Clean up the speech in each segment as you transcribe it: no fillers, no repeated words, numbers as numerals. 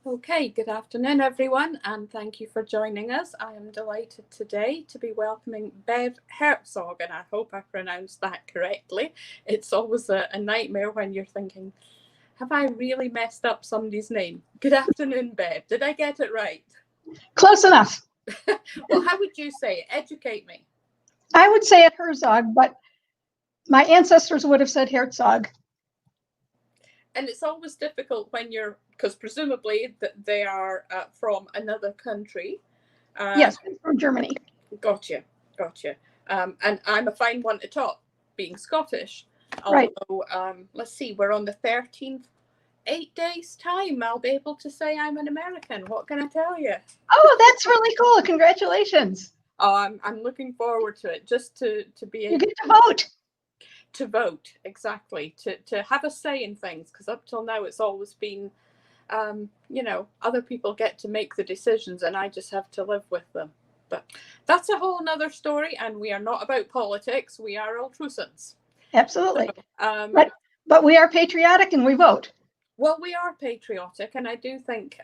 Okay, good afternoon, everyone, and thank you for joining us. I am delighted today to be welcoming Bev Herzog, and I hope I pronounced that correctly. It's always a nightmare when you're thinking, have I really messed up somebody's name? Good afternoon, Bev. Did I get it right? Close enough. Well, how would you say it? Educate me. I would say it Herzog, but my ancestors would have said Herzog. And it's always difficult when you're, because presumably they are from another country. Yes, from Germany. Gotcha. And I'm a fine one to top, being Scottish. Right. Although, let's see, we're on the 13th. 8 days' time, I'll be able to say I'm an American. What can I tell you? Oh, that's really cool. Congratulations. Oh, I'm looking forward to it, just to be able You get to vote. To vote, exactly, to have a say in things, because up till now it's always been, other people get to make the decisions and I just have to live with them. But that's a whole nother story, and we are not about politics. We are Altrusans. Absolutely. But we are patriotic and we vote. Well, we are patriotic, and I do think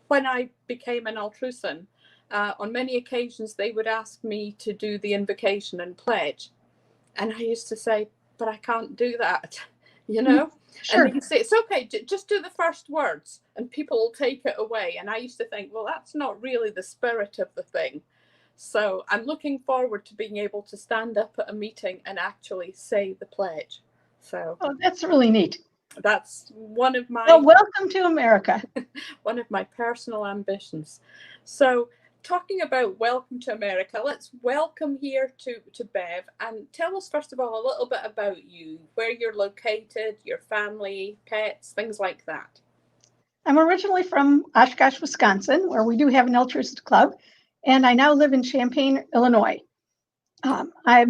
when I became an Altrusan, on many occasions they would ask me to do the invocation and pledge. And I used to say, but I can't do that, Sure. And they can say, it's okay, just do the first words and people will take it away. And I used to think, well, that's not really the spirit of the thing. So I'm looking forward to being able to stand up at a meeting and actually say the pledge. So that's really neat. That's one of my... Well, welcome to America. one of my personal ambitions. So talking about welcome to America, let's welcome here to Bev, and tell us first of all a little bit about you, where you're located, your family, pets, things like that. I'm originally from Oshkosh, Wisconsin, where we do have an Altrusa club, and I now live in Champaign, Illinois. I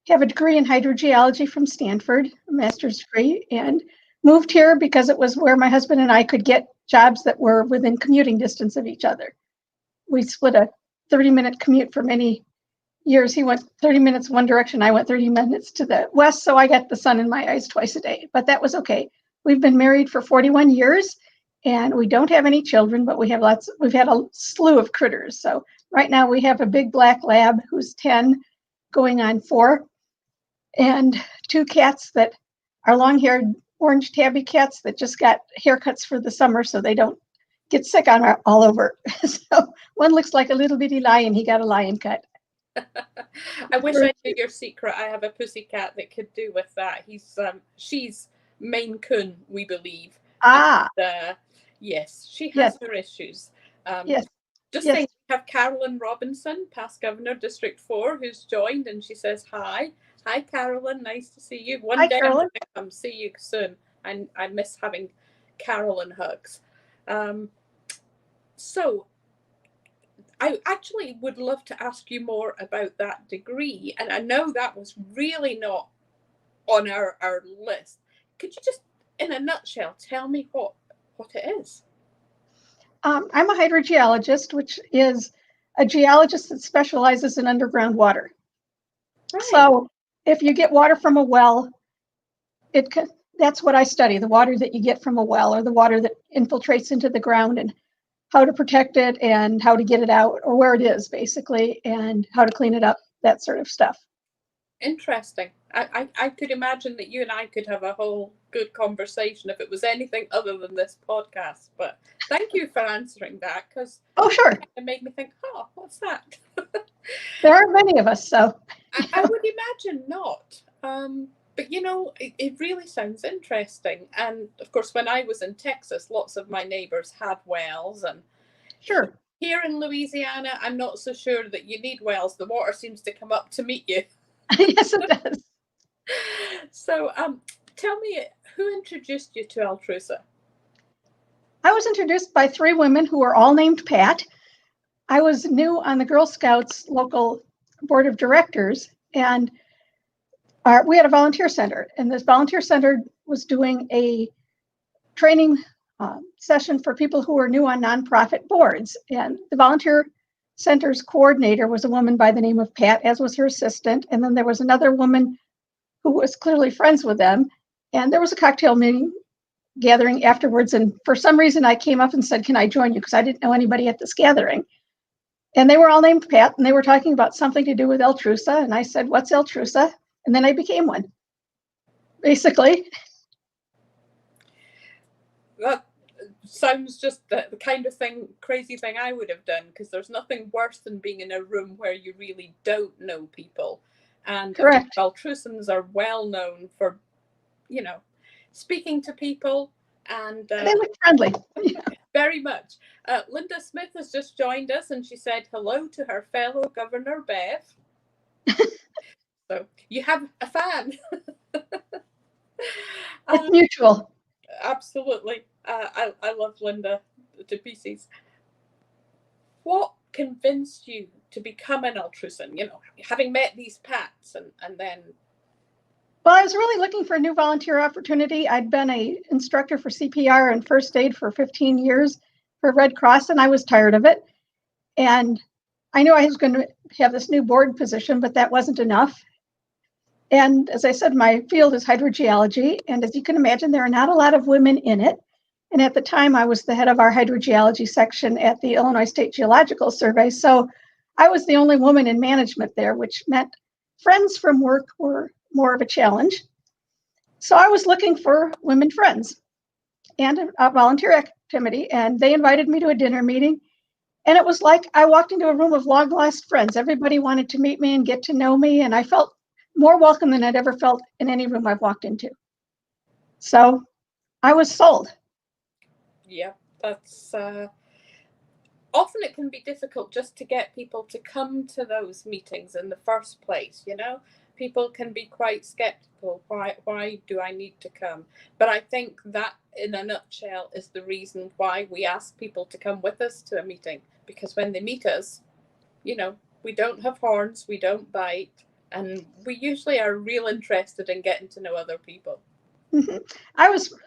have a degree in hydrogeology from Stanford, a master's degree, and moved here because it was where my husband and I could get jobs that were within commuting distance of each other. We split a 30-minute commute for many years. He went 30 minutes one direction, I went 30 minutes to the west, so I got the sun in my eyes twice a day, but that was okay. We've been married for 41 years, and we don't have any children, but we've had a slew of critters. So right now we have a big black lab who's 10, going on 4, and 2 cats that are long-haired orange tabby cats that just got haircuts for the summer so they don't get sick on all over. So one looks like a little bitty lion. He got a lion cut. I wish I knew your secret. I have a pussycat that could do with that. She's Maine Coon, we believe. And, yes, she has her issues. Yes. Just think, we have Carolyn Robinson, past governor, District 4, who's joined, and she says hi. Hi, Carolyn. Nice to see you. One day I'm going to come see you soon. And I miss having Carolyn hugs. So I actually would love to ask you more about that degree. And I know that was really not on our list. Could you just, in a nutshell, tell me what it is? I'm a hydrogeologist, which is a geologist that specializes in underground water. Right. So if you get water from a well, that's what I study, the water that you get from a well, or the water that infiltrates into the ground, and how to protect it and how to get it out, or where it is basically, and how to clean it up, that sort of stuff. Interesting. I could imagine that you and I could have a whole good conversation if it was anything other than this podcast. But thank you for answering that, because sure, it made me think, what's that? There are many of us, so I would imagine not. But it really sounds interesting. And of course, when I was in Texas, lots of my neighbors had wells, and sure. Here in Louisiana, I'm not so sure that you need wells. The water seems to come up to meet you. Yes, it does. So tell me, who introduced you to Altrusa? I was introduced by 3 women who were all named Pat. I was new on the Girl Scouts local board of directors, and we had a volunteer center, and this volunteer center was doing a training session for people who were new on nonprofit boards. And the volunteer center's coordinator was a woman by the name of Pat, as was her assistant. And then there was another woman who was clearly friends with them. And there was a cocktail meeting gathering afterwards. And for some reason, I came up and said, can I join you? Because I didn't know anybody at this gathering. And they were all named Pat, and they were talking about something to do with Altrusa. And I said, what's Altrusa? And then I became one, basically. That sounds just the kind of crazy thing I would have done, because there's nothing worse than being in a room where you really don't know people. And Correct. Altrusans are well known for, speaking to people, and they look friendly. very much. Linda Smith has just joined us, and she said hello to her fellow Governor Bev. So you have a fan. It's mutual. Absolutely. I love Linda to pieces. What convinced you to become an Altrusan? Having met these Pats and then. Well, I was really looking for a new volunteer opportunity. I'd been an instructor for CPR and first aid for 15 years for Red Cross, and I was tired of it. And I knew I was going to have this new board position, but that wasn't enough. And as I said, my field is hydrogeology. And as you can imagine, there are not a lot of women in it. And at the time, I was the head of our hydrogeology section at the Illinois State Geological Survey. So I was the only woman in management there, which meant friends from work were more of a challenge. So I was looking for women friends and a volunteer activity. And they invited me to a dinner meeting. And it was like I walked into a room of long lost friends. Everybody wanted to meet me and get to know me. And I felt more welcome than I'd ever felt in any room I've walked into. So I was sold. Yeah, that's often it can be difficult just to get people to come to those meetings in the first place. People can be quite skeptical. Why do I need to come? But I think that, in a nutshell, is the reason why we ask people to come with us to a meeting. Because when they meet us, we don't have horns, we don't bite, and we usually are real interested in getting to know other people. Mm-hmm.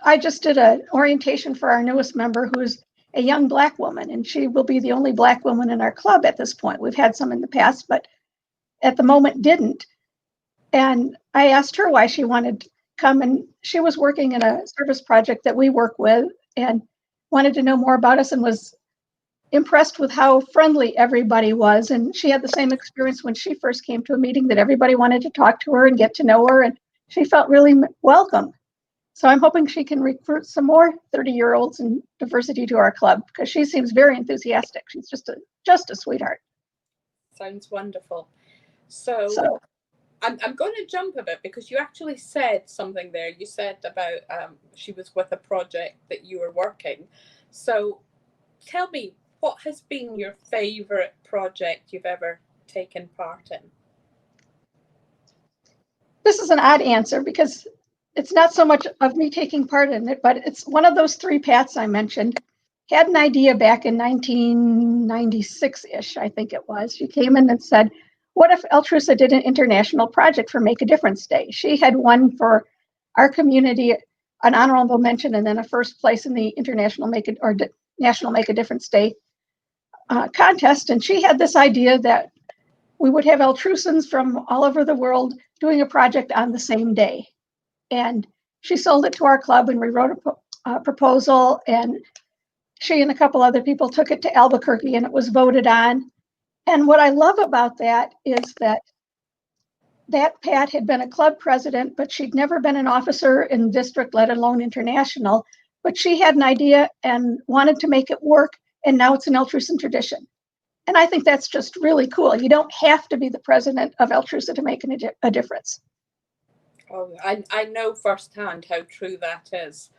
I just did an orientation for our newest member, who's a young Black woman, and she will be the only Black woman in our club at this point. We've had some in the past, but at the moment didn't. And I asked her why she wanted to come, and she was working in a service project that we work with and wanted to know more about us and was impressed with how friendly everybody was. And she had the same experience when she first came to a meeting, that everybody wanted to talk to her and get to know her, and she felt really welcome. So I'm hoping she can recruit some more 30-year-olds in diversity to our club, because she seems very enthusiastic. She's just a sweetheart. Sounds wonderful. So I'm going to jump a bit, because you actually said something there. You said about she was with a project that you were working. So tell me, what has been your favorite project you've ever taken part in? This is an odd answer, because it's not so much of me taking part in it, but it's one of those three Pats I mentioned. Had an idea back in 1996-ish, I think it was. She came in and said, what if Altrusa did an international project for Make a Difference Day? She had won for our community an honorable mention and then a first place in the National Make a Difference Day contest. And she had this idea that we would have Altrusans from all over the world doing a project on the same day. And she sold it to our club, and we wrote a proposal, and she and a couple other people took it to Albuquerque, and it was voted on. And what I love about that is that Pat had been a club president, but she'd never been an officer in district, let alone international. But she had an idea and wanted to make it work, and now it's an Altrusan tradition. And I think that's just really cool. You don't have to be the president of Altrusa to make a difference. Oh, I know firsthand how true that is.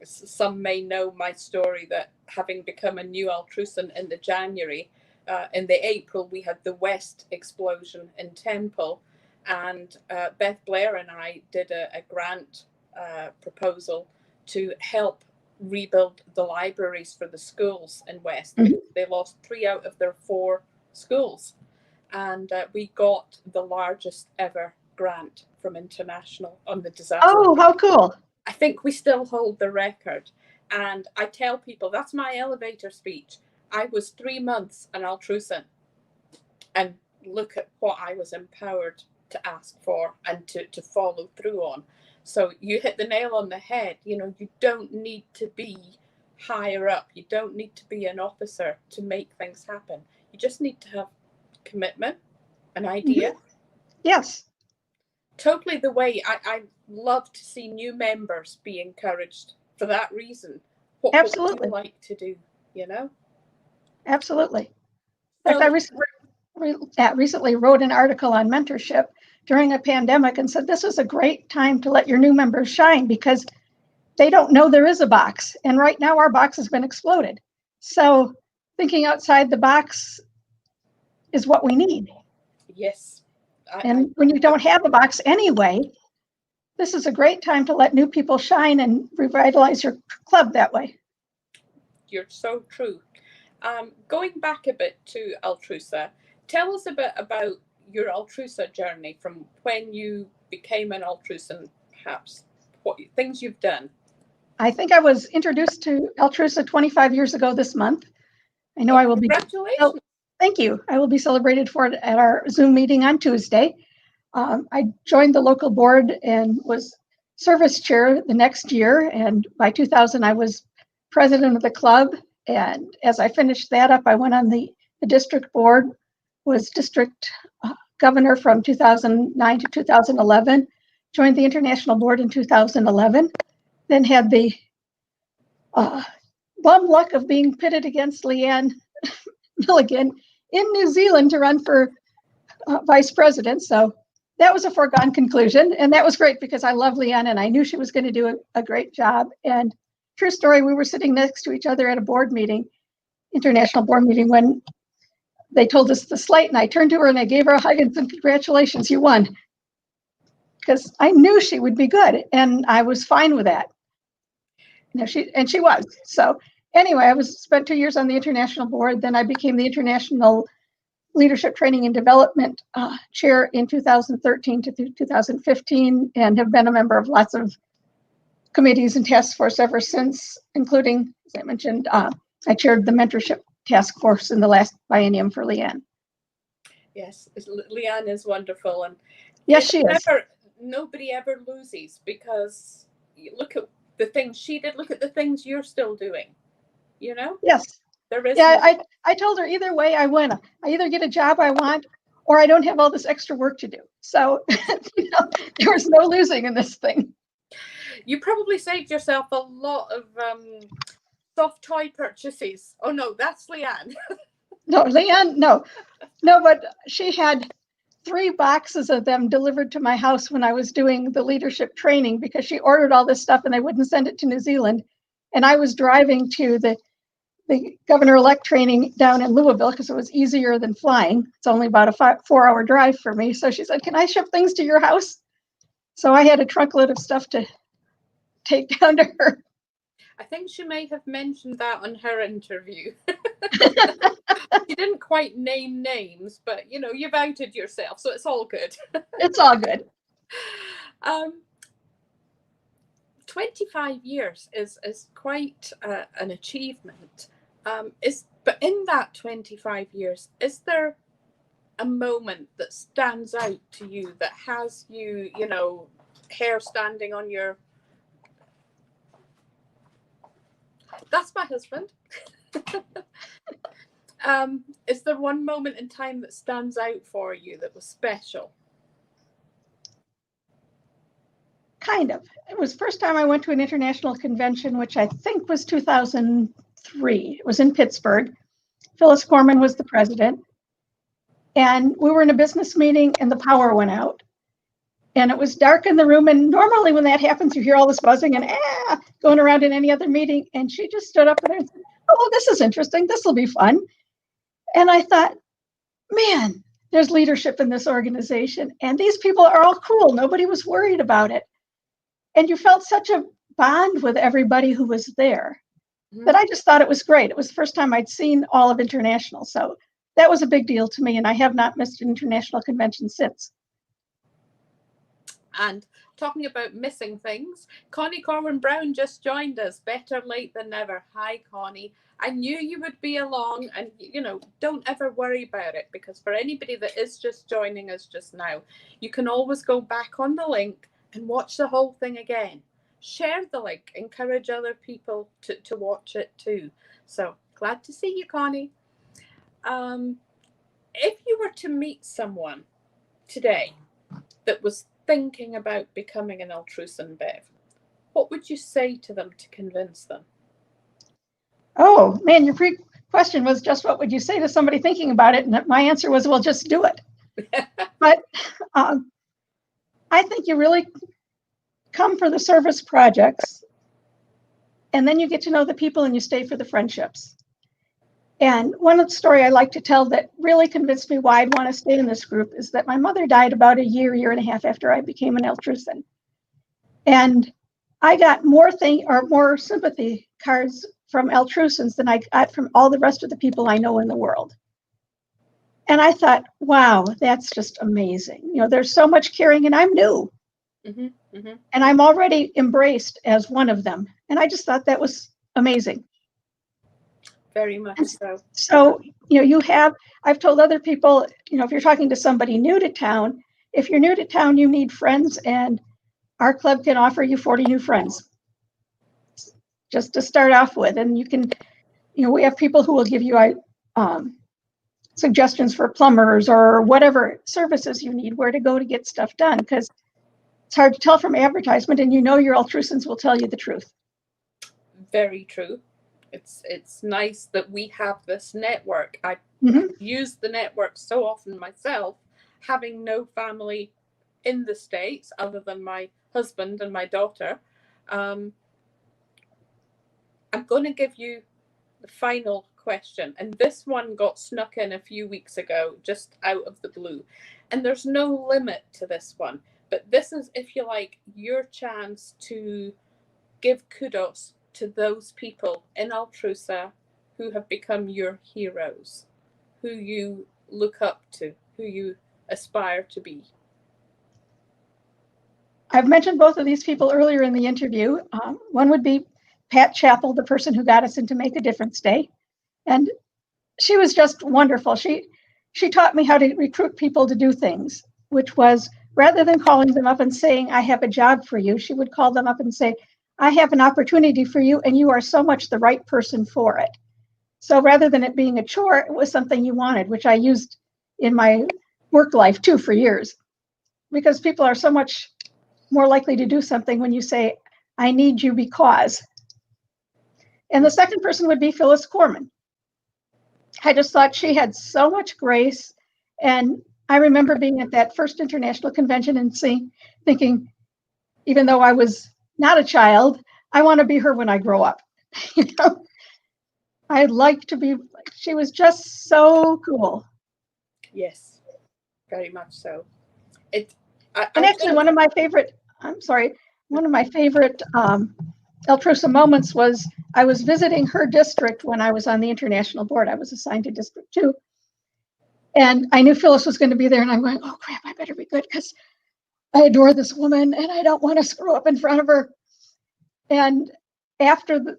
Some may know my story, that having become a new Altrusan in the January, in the April, we had the West explosion in Temple, and Beth Blair and I did a grant proposal to help rebuild the libraries for the schools in West. Mm-hmm. They lost 3 out of their 4 schools, and we got the largest ever grant from international on the disaster. Oh, how cool. I think we still hold the record. And I tell people, that's my elevator speech. I was 3 months an Altrusan, and look at what I was empowered to ask for and to follow through on. So you hit the nail on the head. You don't need to be higher up. You don't need to be an officer to make things happen. You just need to have commitment, an idea. Mm-hmm. Yes. Totally the way I love to see new members be encouraged for that reason. What would you like to do, Absolutely. In fact, I recently wrote an article on mentorship during a pandemic and said this is a great time to let your new members shine because they don't know there is a box. And right now our box has been exploded. So thinking outside the box is what we need. Yes. And when you don't have a box anyway, this is a great time to let new people shine and revitalize your club that way. You're so true. Going back a bit to Altrusa, tell us a bit about your Altrusa journey from when you became an Altrusan, perhaps what things you've done. I think I was introduced to Altrusa 25 years ago this month. I know I will be. Congratulations. Thank you. I will be celebrated for it at our Zoom meeting on Tuesday. I joined the local board and was service chair the next year. And by 2000, I was president of the club. And as I finished that up, I went on the district board, was district governor from 2009 to 2011, joined the international board in 2011, then had the bum luck of being pitted against Leanne Milligan in New Zealand to run for vice president. So that was a foregone conclusion. And that was great because I love Leanne and I knew she was going to do a great job. And true story, we were sitting next to each other at a board meeting, international board meeting, when they told us the slate and I turned to her and I gave her a hug and said, congratulations, you won. Because I knew she would be good and I was fine with that. She was. So anyway, I spent 2 years on the international board. Then I became the international leadership training and development chair in 2013 to 2015 and have been a member of lots of committees and task force ever since, including, as I mentioned, I chaired the mentorship task force in the last biennium for Leanne. Yes, Leanne is wonderful. And yes, she is. Nobody ever loses because you look at the things she did, look at the things you're still doing, Yes. There is I told her either way I win. I either get a job I want or I don't have all this extra work to do. So, there was no losing in this thing. You probably saved yourself a lot of soft toy purchases. Oh, no, that's Leanne. No, Leanne, no, but she had 3 boxes of them delivered to my house when I was doing the leadership training because she ordered all this stuff and they wouldn't send it to New Zealand. And I was driving to the governor-elect training down in Louisville because it was easier than flying. It's only about a 4-hour drive for me. So she said, can I ship things to your house? So I had a truckload of stuff to take down to her. I think she may have mentioned that on her interview. She didn't quite name names, but you've outed yourself, so it's all good. It's all good. 25 years is quite an achievement. But in that 25 years, is there a moment that stands out to you that has you, hair standing on your... That's my husband. Is there one moment in time that stands out for you that was special? Kind of. It was the first time I went to an international convention, which I think was 2003. It was in Pittsburgh. Phyllis Corman was the president. And we were in a business meeting and the power went out. And it was dark in the room. And normally when that happens, you hear all this buzzing and going around in any other meeting. And she just stood up there and said, oh, well, this is interesting. This will be fun. And I thought, man, there's leadership in this organization. And these people are all cool. Nobody was worried about it. And you felt such a bond with everybody who was there that I just thought it was great. It was the first time I'd seen all of international. So that was a big deal to me. And I have not missed an international convention since. And talking about missing things, Connie Corwin Brown just joined us. Better late than never. Hi, Connie. I knew you would be along, and don't ever worry about it, because for anybody that is just joining us just now, you can always go back on the link and watch the whole thing again. Share the link, encourage other people to watch it too. So glad to see you, Connie. If you were to meet someone today that was thinking about becoming an Altrusan, Bev, what would you say to them to convince them? Oh man, your question was just what would you say to somebody thinking about it? And my answer was, well, just do it. But I think you really come for the service projects, and then you get to know the people and you stay for the friendships. And one story I like to tell that really convinced me why I'd want to stay in this group is that my mother died about a year and a half after I became an Altrusan. And I got more sympathy cards from Altrusans than I got from all the rest of the people I know in the world. And I thought, wow, that's just amazing. There's so much caring, and I'm new. Mm-hmm, mm-hmm. And I'm already embraced as one of them. And I just thought that was amazing. Very much so. So, I've told other people, if you're talking to somebody new to town, if you're new to town, you need friends, and our club can offer you 40 new friends just to start off with. And you can, we have people who will give you suggestions for plumbers or whatever services you need, where to go to get stuff done, because it's hard to tell from advertisement, and your Altrusans will tell you the truth. Very true. It's nice that we have this network. I use the network so often myself, having no family in the States other than my husband and my daughter. I'm going to give you the final question, and this one got snuck in a few weeks ago, just out of the blue, and there's no limit to this one, but this is, if you like, your chance to give kudos to those people in Altrusa who have become your heroes, who you look up to, who you aspire to be. I've mentioned both of these people earlier in the interview. One would be Pat Chappell, the person who got us into Make a Difference Day. And she was just wonderful. She taught me how to recruit people to do things, which was, rather than calling them up and saying, I have a job for you, she would call them up and say, I have an opportunity for you, and you are so much the right person for it. So rather than it being a chore, it was something you wanted, which I used in my work life too for years, because people are so much more likely to do something when you say, I need you because. And the second person would be Phyllis Corman. I just thought she had so much grace. And I remember being at that first international convention and thinking, even though I was not a child, I want to be her when I grow up. I'd like to be, she was just so cool. Yes, very much so. One of my favorite Altrusa moments was I was visiting her district when I was on the international board. I was assigned to District 2. And I knew Phyllis was going to be there, and I'm going, oh crap, I better be good, because I adore this woman and I don't want to screw up in front of her. And after the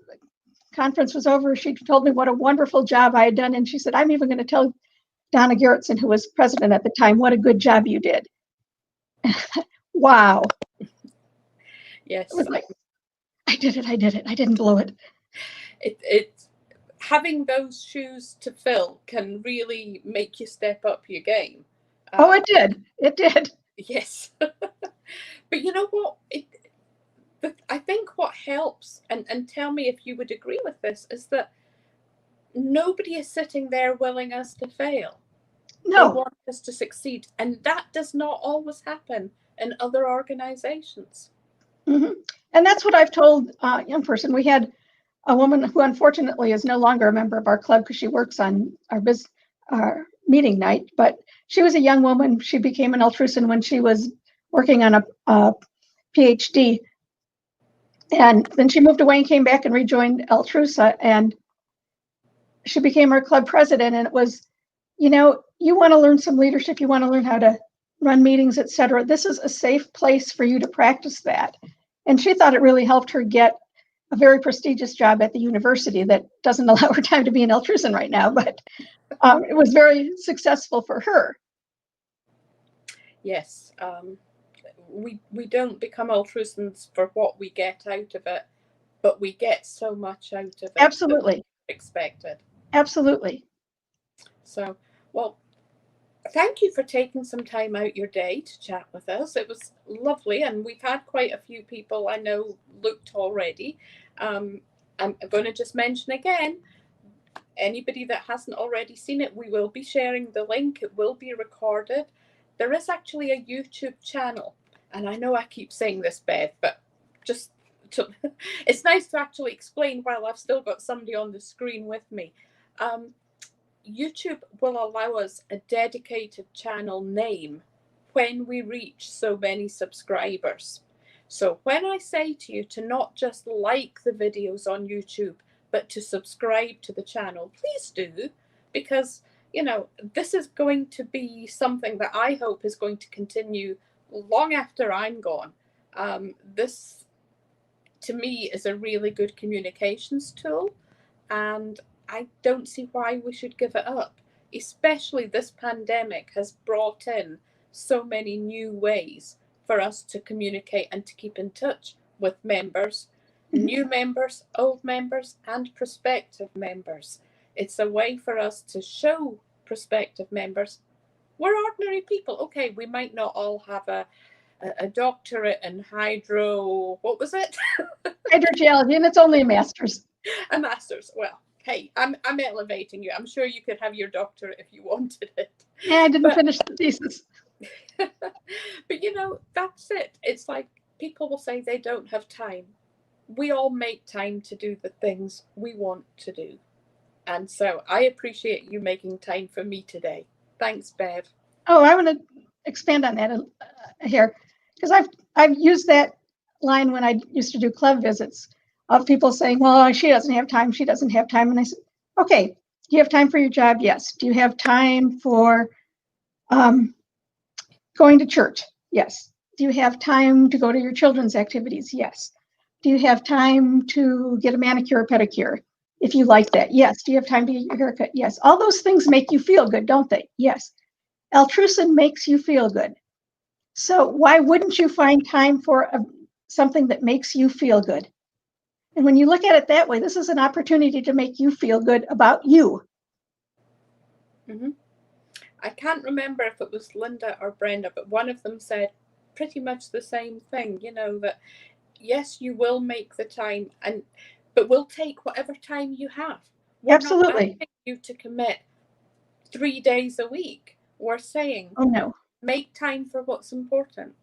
conference was over, she told me what a wonderful job I had done. And she said, I'm even going to tell Donna Gerritsen, who was president at the time, what a good job you did. Wow. Yes. It was like, I did it. I didn't blow it. It's having those shoes to fill can really make you step up your game. Oh, it did. It did. Yes. But you know what? I think what helps, and tell me if you would agree with this, is that nobody is sitting there willing us to fail. No. They want us to succeed. And that does not always happen in other organizations. Mm-hmm. And that's what I've told a young person. We had a woman who unfortunately is no longer a member of our club because she works on our meeting night, but she was a young woman. She became an Altrusan when she was working on a PhD. And then she moved away and came back and rejoined Altrusa, and she became our club president. And it was, you want to learn some leadership. You want to learn how to run meetings, etc. This is a safe place for you to practice that. And she thought it really helped her get a very prestigious job at the university that doesn't allow her time to be in Altrusan right now, but it was very successful for her. Yes. We don't become Altrusans for what we get out of it, but we get so much out of it. Absolutely. Expected. Absolutely. So, well, thank you for taking some time out your day to chat with us. It was lovely, and we've had quite a few people I know looked already. I'm going to just mention again, anybody that hasn't already seen it, we will be sharing the link. It will be recorded. There is actually a YouTube channel, and I know I keep saying this, Bev, but just it's nice to actually explain while I've still got somebody on the screen with me. YouTube will allow us a dedicated channel name when we reach so many subscribers. So when I say to you to not just like the videos on YouTube, but to subscribe to the channel, please do, because this is going to be something that I hope is going to continue long after I'm gone. This, to me, is a really good communications tool, and I don't see why we should give it up. Especially this pandemic has brought in so many new ways for us to communicate and to keep in touch with members, new members, old members, and prospective members. It's a way for us to show prospective members we're ordinary people. Okay, we might not all have a doctorate in what was it? Hydrogeology, and it's only a master's. A master's. Well, hey, I'm elevating you. I'm sure you could have your doctorate if you wanted it. Yeah, I didn't finish the thesis. But that's it. It's like people will say they don't have time. We all make time to do the things we want to do. And so I appreciate you making time for me today. Thanks, Bev. Oh, I want to expand on that here, because I've used that line when I used to do club visits of people saying, well, she doesn't have time, she doesn't have time. And I said, okay, do you have time for your job? Yes. Do you have time for going to church? Yes. Do you have time to go to your children's activities? Yes. Do you have time to get a manicure or pedicure if you like that? Yes. Do you have time to get your haircut? Yes. All those things make you feel good, don't they? Yes. Altrusan makes you feel good. So why wouldn't you find time for something that makes you feel good? And when you look at it that way, this is an opportunity to make you feel good about you. Mm-hmm. I can't remember if it was Linda or Brenda, but one of them said pretty much the same thing, that yes, you will make the time, but we'll take whatever time you have. We're Absolutely. not asking you to commit 3 days a week. We're saying, oh no, make time for what's important.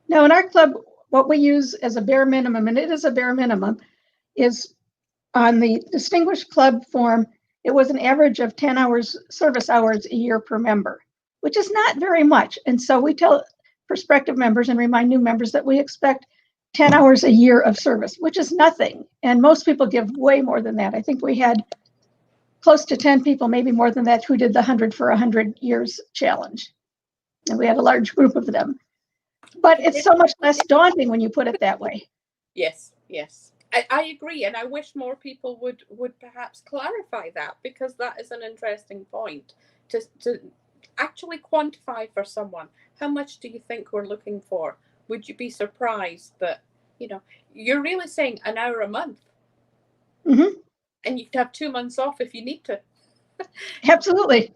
Now, in our club, what we use as a bare minimum, and it is a bare minimum, is on the distinguished club form, it was an average of 10 hours service hours a year per member, which is not very much. And so we tell prospective members and remind new members that we expect 10 hours a year of service, which is nothing. And most people give way more than that. I think we had close to 10 people, maybe more than that, who did the 100 for 100 years challenge. And we had a large group of them. But it's so much less daunting when you put it that way. Yes. I agree, and I wish more people would perhaps clarify that, because that is an interesting point to actually quantify for someone. How much do you think we're looking for? Would you be surprised that you're really saying an hour a month, mm-hmm. and you can have 2 months off if you need to? Absolutely.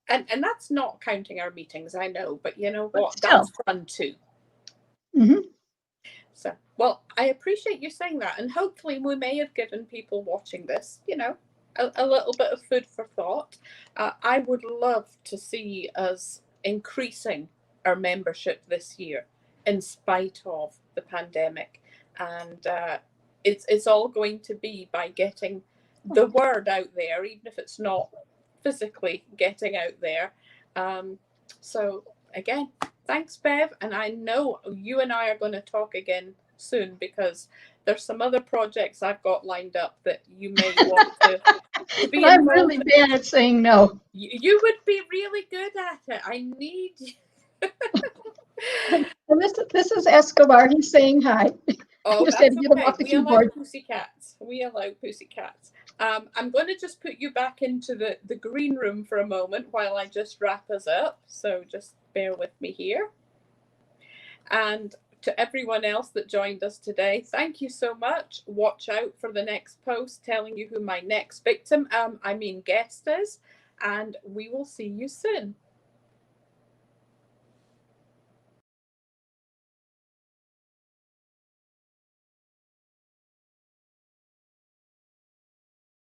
And that's not counting our meetings, I know, but you know what? That's fun too. Mm-hmm. So, well, I appreciate you saying that, and hopefully we may have given people watching this, a little bit of food for thought. I would love to see us increasing our membership this year in spite of the pandemic, and it's all going to be by getting the word out there, even if it's not physically getting out there. So again, thanks, Bev, and I know you and I are going to talk again soon, because there's some other projects I've got lined up that you may want to be I'm really bad at saying no. You would be really good at it. I need And this is Escobar. He's saying hi. I Oh, just had that's to get him okay. off the We allow keyboard. pussycats. We allow pussycats. I'm going to just put you back into the green room for a moment while I just wrap us up. So just bear with me here. And to everyone else that joined us today, thank you so much. Watch out for the next post telling you who my next victim, guest is. And we will see you soon.